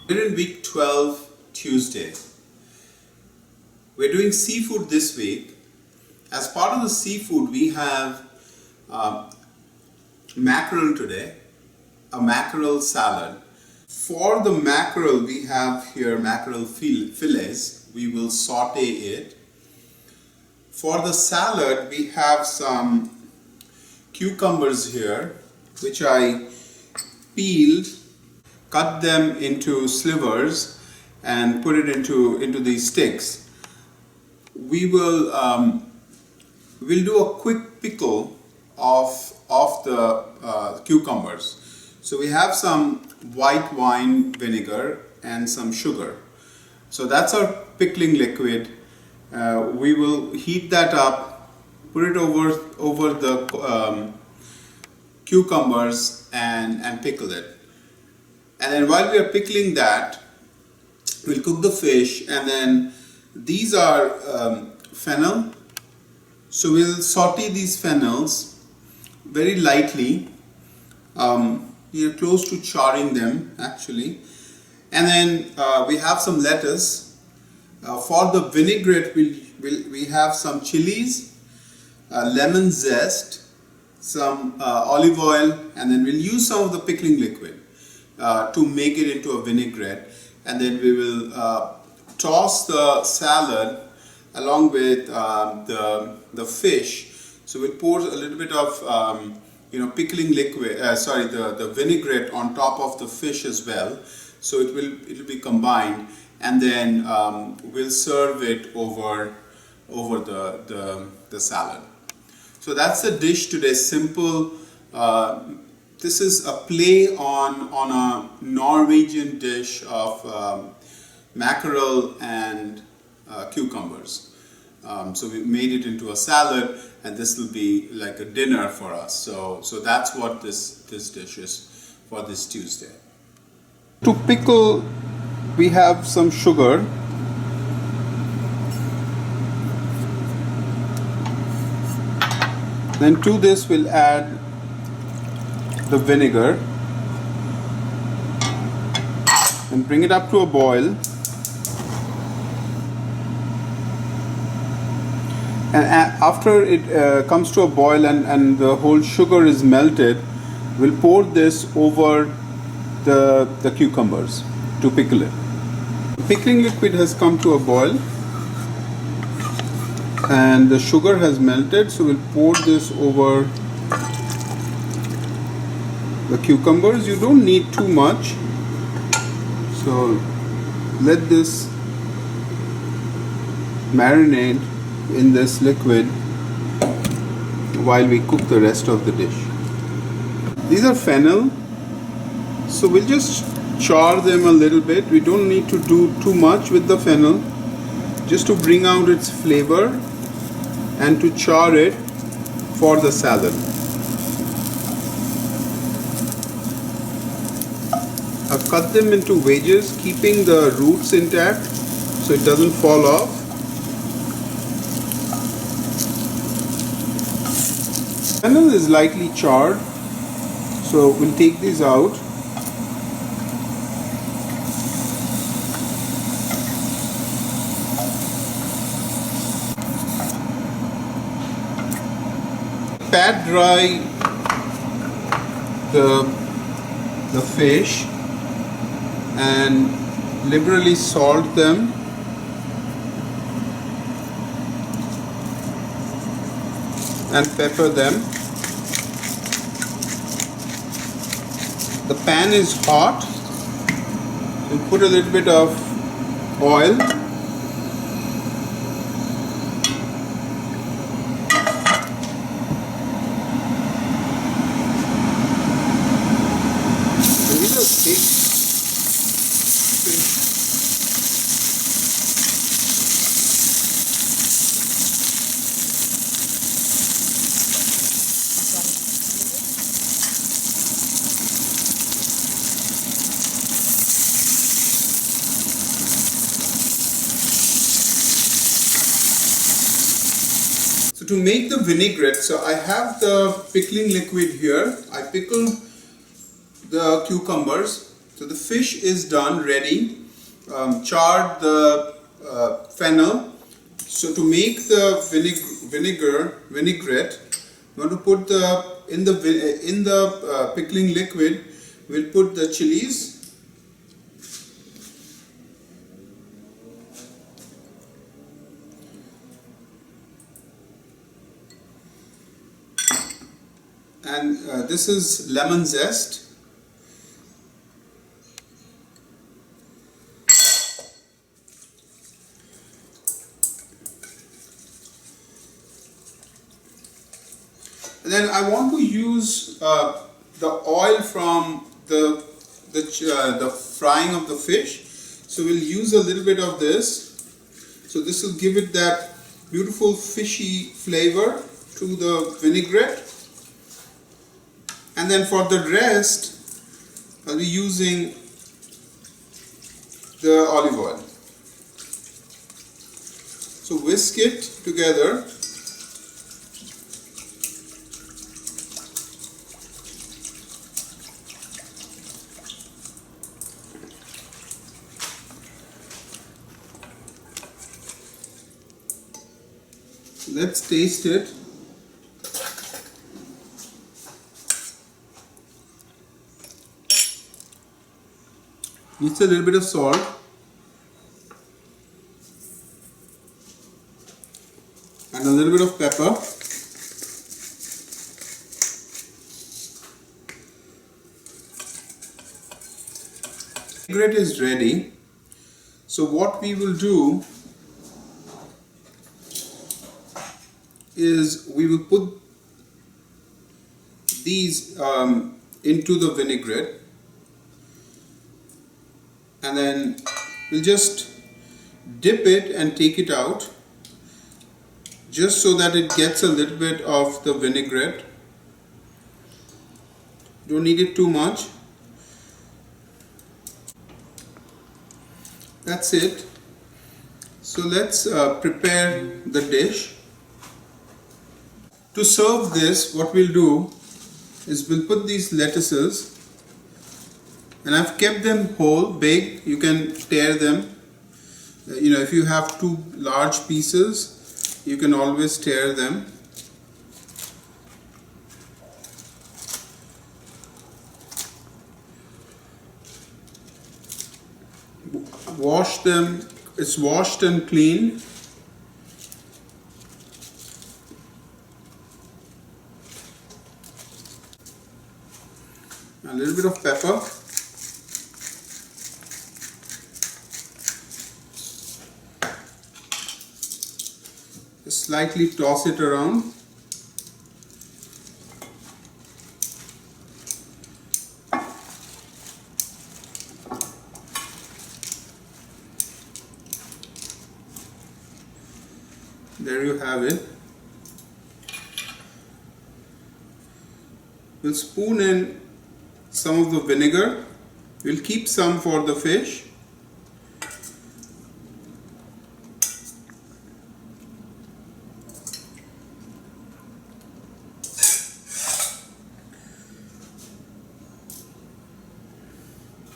We're in week 12, Tuesday. We're doing seafood this week. As part of the seafood, we have mackerel today, a mackerel salad. For the mackerel, we have here mackerel fillets. We will saute it. For the salad, we have some cucumbers here, which I peeled, cut them into slivers and put it into these sticks. We'll do a quick pickle of the cucumbers. So we have some white wine vinegar and some sugar. So that's our pickling liquid. We will heat that up, put it over the cucumbers and pickle it. And then while we are pickling that, we'll cook the fish. And then these are fennel. So we'll saute these fennels very lightly. We are close to charring them actually. And then we have some lettuce. For the vinaigrette, we have some chilies, lemon zest, some olive oil, and then we'll use some of the pickling liquid to make it into a vinaigrette. And then we will toss the salad along with the fish. So we'll pour a little bit of pickling liquid, the vinaigrette on top of the fish as well. So it will be combined, and then we'll serve it over the salad. So that's the dish today. Simple. This is a play on a Norwegian dish of mackerel and cucumbers. So we made it into a salad, and this will be like a dinner for us. So that's what this dish is for this Tuesday. To pickle, we have some sugar. Then to this we'll add the vinegar and bring it up to a boil. And after it comes to a boil and the whole sugar is melted, we'll pour this over the cucumbers to pickle it. The pickling liquid has come to a boil and the sugar has melted, so we'll pour this over the cucumbers. You don't need too much, so let this marinate in this liquid while we cook the rest of the dish. These are fennel, so we'll just char them a little bit. We don't need to do too much with the fennel, just to bring out its flavor and to char it for the salad. I've cut them into wedges, keeping the roots intact so it doesn't fall off. Fennel is lightly charred, so we'll take these out. Pat dry the fish and liberally salt them. And pepper them. The pan is hot. You put a little bit of oil. And these are big fish. To make the vinaigrette, so I have the pickling liquid here. I pickled the cucumbers So the fish is done, ready. Charred the fennel. So to make the vinaigrette, we want to put in the pickling liquid. We'll put the chilies. And this is lemon zest. And then I want to use the oil from the frying of the fish. So we'll use a little bit of this. So this will give it that beautiful fishy flavor to the vinaigrette. And then for the rest, I'll be using the olive oil. So whisk it together. Let's taste it. Needs a little bit of salt. And a little bit of pepper. Vinaigrette is ready. So what we will do is we will put these into the vinaigrette, and then we'll just dip it and take it out, just so that it gets a little bit of the vinaigrette. Don't need it too much. That's it. So let's prepare the dish. To serve this, what we'll do is we'll put these lettuces, and I've kept them whole, big. You can tear them. If you have two large pieces, you can always tear them. Wash them. It's washed and clean. A little bit of pepper. Just slightly toss it around. There you have it. We'll spoon in some of the vinegar. We'll keep some for the fish.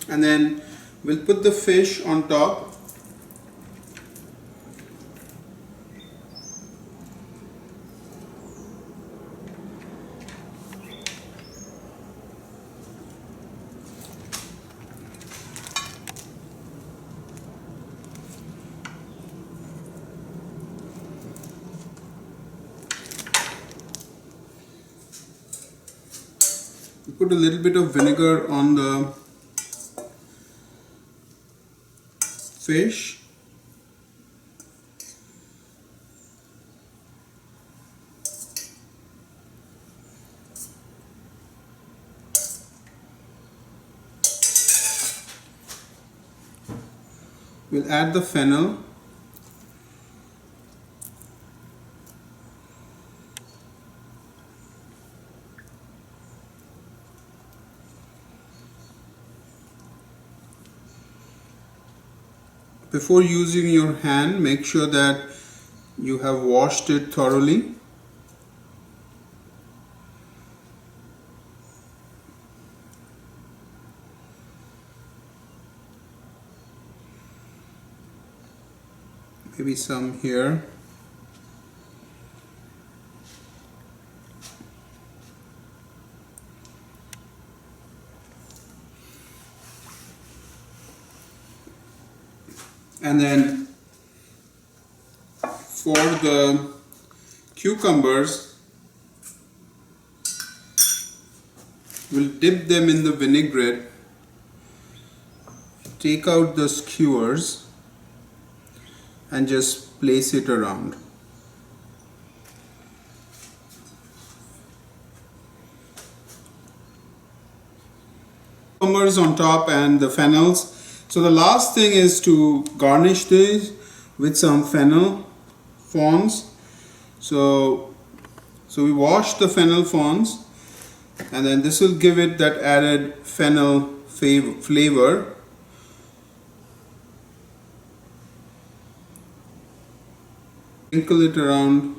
And then we'll put the fish on top. Put a little bit of vinegar on the fish. We'll add the fennel. Before using your hand, make sure that you have washed it thoroughly. maybe some here. And then for the cucumbers, we'll dip them in the vinaigrette, take out the skewers and just place it around. Cucumbers on top and the fennels. So the last thing is to garnish these with some fennel fronds. So we wash the fennel fronds, and then this will give it that added fennel flavor. Sprinkle it around.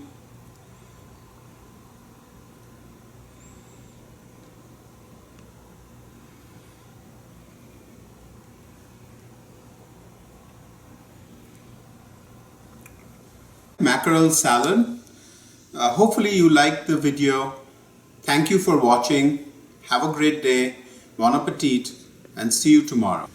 Mackerel salad. Hopefully you liked the video. Thank you for watching. Have a great day. Bon appetit and see you tomorrow.